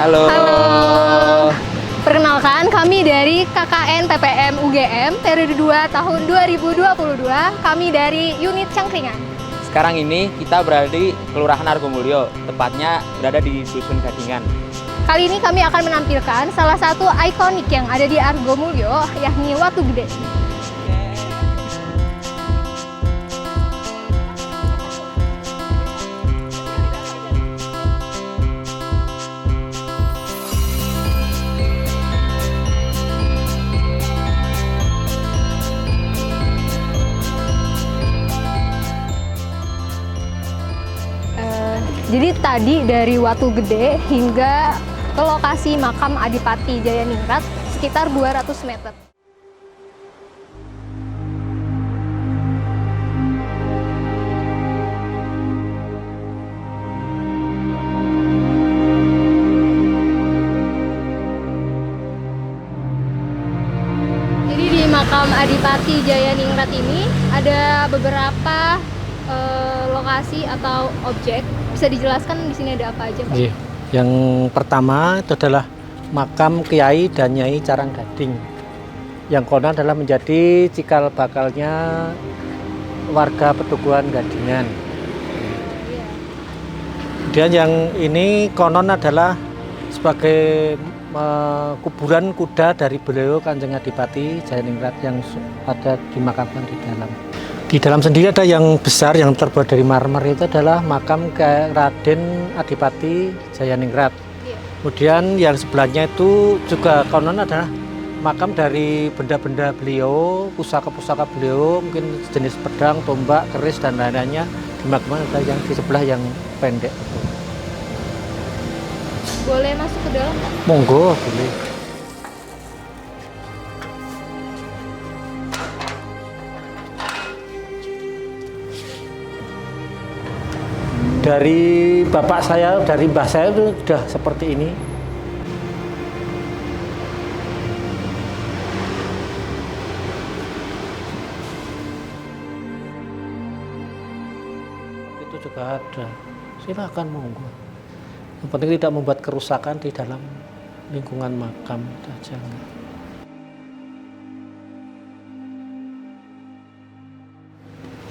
Halo. Halo. Perkenalkan, kami dari KKN TPM UGM periode 2 tahun 2022. Kami dari unit Cangkringan. Sekarang ini kita berada di Kelurahan Argomulyo, tepatnya berada di Dusun Gadingan. Kali ini kami akan menampilkan salah satu ikonik yang ada di Argomulyo, yakni Watu Gede. Jadi tadi dari Watu Gede hingga ke lokasi makam Adipati Jayaningrat sekitar 200 meter. Jadi di makam Adipati Jayaningrat ini ada beberapa lokasi atau objek. Bisa dijelaskan di sini ada apa aja, Pak? Yang pertama itu adalah makam Kiai dan Nyai Carang Gading. Yang konon adalah menjadi cikal bakalnya warga Petuguhan Gadingan. Kemudian yang ini konon adalah sebagai kuburan kuda dari beliau Kanjeng Adipati Jayaningrat yang ada dimakamkan di dalam. Di dalam sendiri ada yang besar yang terbuat dari marmer, itu adalah makam Raden Adipati Jayaningrat. Kemudian yang sebelahnya itu juga konon adalah makam dari benda-benda beliau, pusaka-pusaka beliau, mungkin jenis pedang, tombak, keris dan lain-lainnya. Di makam ada yang di sebelah yang pendek. Boleh masuk ke dalam, Pak? Monggo, boleh. Dari bapak saya, dari mbah saya itu sudah seperti ini. Itu juga ada. Silakan monggo. Yang penting tidak membuat kerusakan di dalam lingkungan makam saja.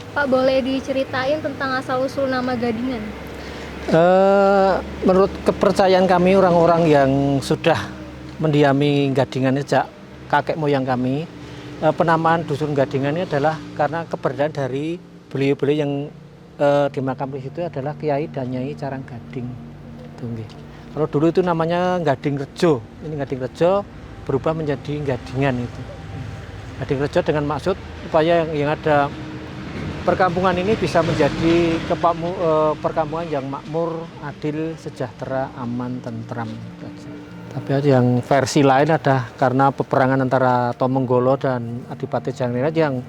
Pak, boleh diceritain tentang asal-usul nama Gadingan? Menurut kepercayaan kami, orang-orang yang sudah mendiami Gadingan sejak kakek moyang kami, penamaan Dusun Gadingan ini adalah karena keberadaan dari beliau-beliau yang dimakam di situ adalah Kiai dan Nyai Carang Gading. Kalau dulu itu namanya Gading Rejo, ini Gading Rejo berubah menjadi Gadingan itu. Gading Rejo dengan maksud supaya yang ada perkampungan ini bisa menjadi perkampungan yang makmur, adil, sejahtera, aman, tentram. Tapi yang versi lain ada karena peperangan antara Tomenggolo dan Adipati Jayaningrat yang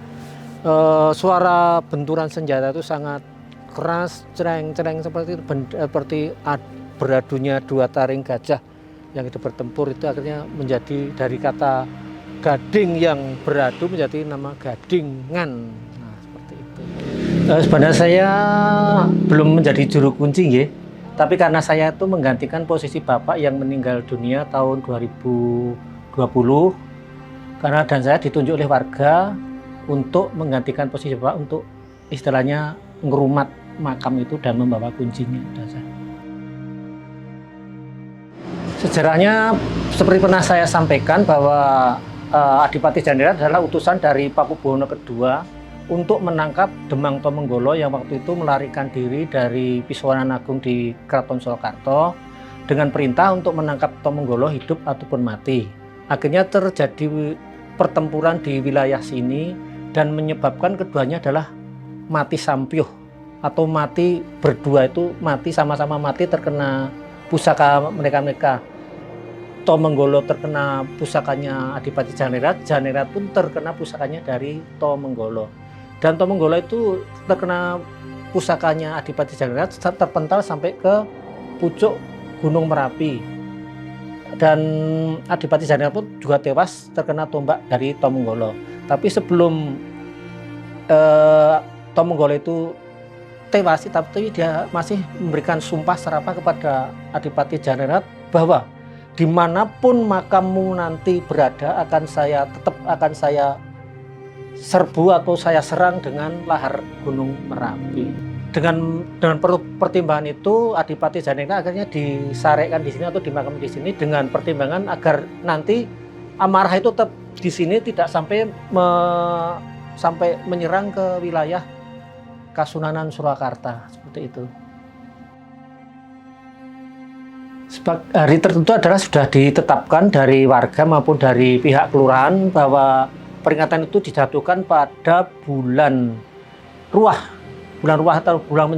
suara benturan senjata itu sangat keras, cereng-cereng seperti beradunya dua taring gajah yang itu bertempur, itu akhirnya menjadi dari kata gading yang beradu menjadi nama Gadingan. Sebenarnya saya belum menjadi juru kunci, ya. Tapi karena saya itu menggantikan posisi bapak yang meninggal dunia tahun 2020, karena dan saya ditunjuk oleh warga untuk menggantikan posisi bapak untuk istilahnya ngerumat makam itu dan membawa kuncinya. Sejarahnya seperti pernah saya sampaikan bahwa Adipati Jayaningrat adalah utusan dari Pakubuwono II untuk menangkap Demang Tomenggolo yang waktu itu melarikan diri dari Pisuwanan Agung di Keraton Surakarta dengan perintah untuk menangkap Tomenggolo hidup ataupun mati. Akhirnya terjadi pertempuran di wilayah sini dan menyebabkan keduanya adalah mati sampyuh atau mati berdua, itu mati sama-sama mati terkena pusaka mereka-mereka. Tomenggolo terkena pusakanya Adipati Jayaningrat, Jayaningrat pun terkena pusakanya dari Tomenggolo. Dan Tomenggolo itu terkena pusakanya Adipati Jayaningrat terpental sampai ke pucuk Gunung Merapi. Dan Adipati Jayaningrat pun juga tewas terkena tombak dari Tomenggolo. Tapi sebelum Tomenggolo itu tewas, tapi dia masih memberikan sumpah serapah kepada Adipati Jayaningrat bahwa dimanapun makammu nanti berada akan saya serbu atau saya serang dengan lahar Gunung Merapi. Dengan pertimbangan itu Adipati Janegara akhirnya disarekkan di sini atau dimakamkan di sini dengan pertimbangan agar nanti amarah itu tetap di sini tidak sampai menyerang ke wilayah Kasunanan Surakarta seperti itu. Hari tertentu adalah sudah ditetapkan dari warga maupun dari pihak kelurahan bahwa peringatan itu dijatuhkan pada bulan Ruah atau bulan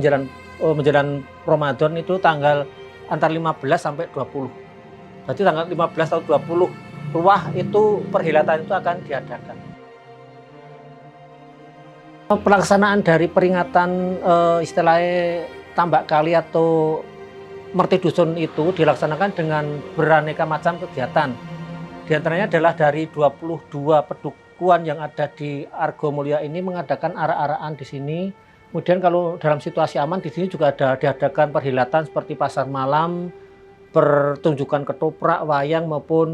menjelang Ramadan itu tanggal antara 15 sampai 20. Berarti tanggal 15 atau 20 Ruah itu perhelatan itu akan diadakan. Pelaksanaan dari peringatan istilahnya tambak kali atau Merti Dusun itu dilaksanakan dengan beraneka macam kegiatan. Di antaranya adalah dari 22 pedukuhan yang ada di Argomulyo ini mengadakan arak-arakan di sini. Kemudian kalau dalam situasi aman di sini juga ada diadakan perhelatan seperti pasar malam, pertunjukan ketoprak, wayang maupun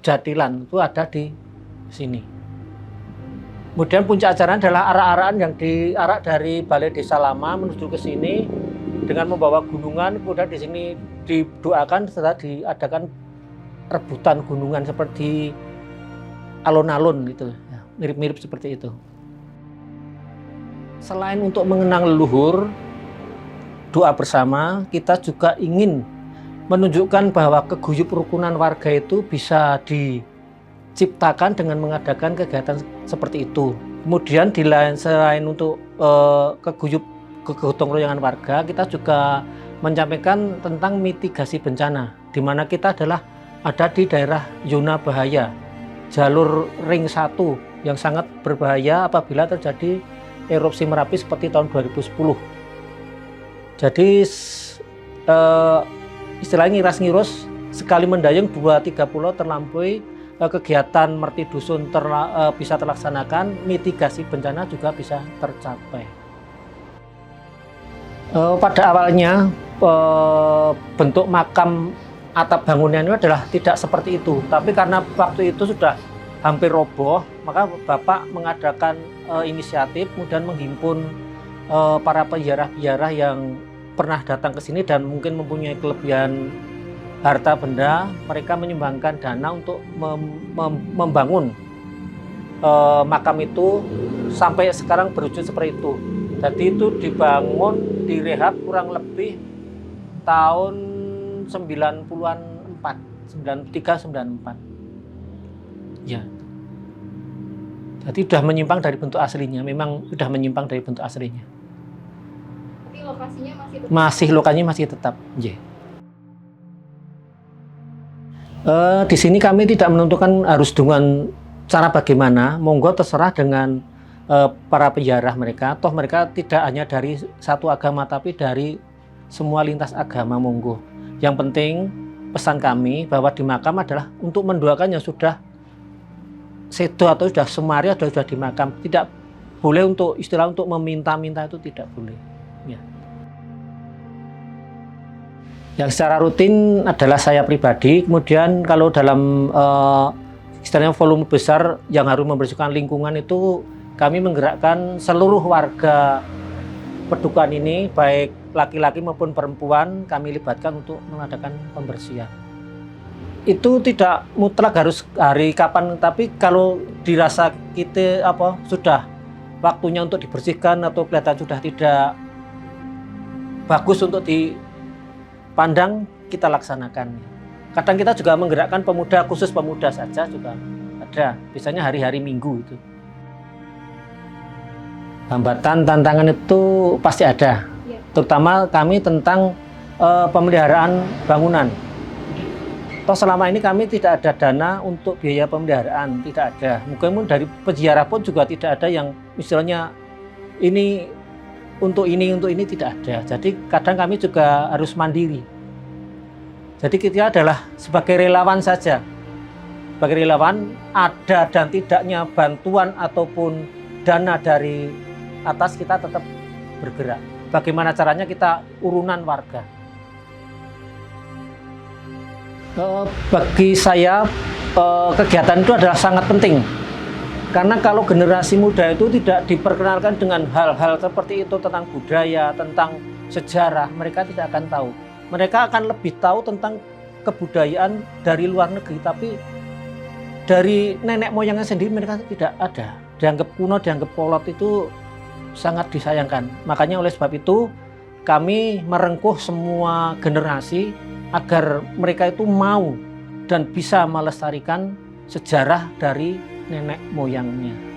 jatilan itu ada di sini. Kemudian puncak acara adalah arak-arakan yang diarak dari Balai Desa Lama menuju ke sini dengan membawa gunungan. Kemudian di sini didoakan setelah diadakan rebutan gunungan seperti alun-alun gitu, ya, mirip-mirip seperti itu. Selain untuk mengenang leluhur, doa bersama, kita juga ingin menunjukkan bahwa keguyup rukunan warga itu bisa diciptakan dengan mengadakan kegiatan seperti itu. Kemudian selain untuk kegotong royongan warga, kita juga menyampaikan tentang mitigasi bencana, di mana kita ada di daerah zona bahaya, jalur ring 1 yang sangat berbahaya apabila terjadi erupsi Merapi seperti tahun 2010. Jadi istilahnya ngiras-ngirus, sekali mendayung 2-3 pulau terlampaui, kegiatan Merti Dusun bisa terlaksanakan, mitigasi bencana juga bisa tercapai. Pada awalnya bentuk makam atap bangunannya adalah tidak seperti itu, tapi karena waktu itu sudah hampir roboh, maka Bapak mengadakan inisiatif, kemudian menghimpun para penjaraah-penjaraah yang pernah datang ke sini dan mungkin mempunyai kelebihan harta benda. Mereka menyumbangkan dana untuk membangun makam itu sampai sekarang berwujud seperti itu. Jadi itu dibangun, direhab kurang lebih tahun 90-an 93-94. Ya. Jadi sudah menyimpang dari bentuk aslinya, memang sudah menyimpang dari bentuk aslinya. Tapi lokasinya lokasinya masih tetap. Yeah. Di sini kami tidak menentukan harus dengan cara bagaimana, monggo terserah dengan para penjaraah mereka. Toh mereka tidak hanya dari satu agama, tapi dari semua lintas agama, monggo. Yang penting pesan kami bahwa di makam adalah untuk mendoakan yang sudah sedo atau sudah semari atau sudah di makam. Tidak boleh untuk istilah untuk meminta-minta, itu tidak boleh. Ya. Yang secara rutin adalah saya pribadi. Kemudian kalau dalam istilahnya volume besar yang harus membersihkan lingkungan itu, kami menggerakkan seluruh warga Pedukuhan ini, baik laki-laki maupun perempuan, kami libatkan untuk mengadakan pembersihan. Itu tidak mutlak harus hari kapan, tapi kalau dirasa kita sudah waktunya untuk dibersihkan atau kelihatan sudah tidak bagus untuk dipandang, kita laksanakan. Kadang kita juga menggerakkan pemuda, khusus pemuda saja juga ada, biasanya hari-hari Minggu itu. Hambatan, tantangan itu pasti ada, terutama kami tentang pemeliharaan bangunan. Toh selama ini kami tidak ada dana untuk biaya pemeliharaan, tidak ada. Mungkin dari peziarah pun juga tidak ada yang misalnya ini untuk ini tidak ada. Jadi kadang kami juga harus mandiri. Jadi kita adalah sebagai relawan saja. Sebagai relawan, ada dan tidaknya bantuan ataupun dana dari atas, kita tetap bergerak. Bagaimana caranya kita urunan warga. Bagi saya kegiatan itu adalah sangat penting. Karena kalau generasi muda itu tidak diperkenalkan dengan hal-hal seperti itu tentang budaya, tentang sejarah, mereka tidak akan tahu. Mereka akan lebih tahu tentang kebudayaan dari luar negeri, tapi dari nenek moyangnya sendiri mereka tidak ada. Dianggap kuno, dianggap kolot, itu sangat disayangkan. Makanya oleh sebab itu kami merengkuh semua generasi agar mereka itu mau dan bisa melestarikan sejarah dari nenek moyangnya.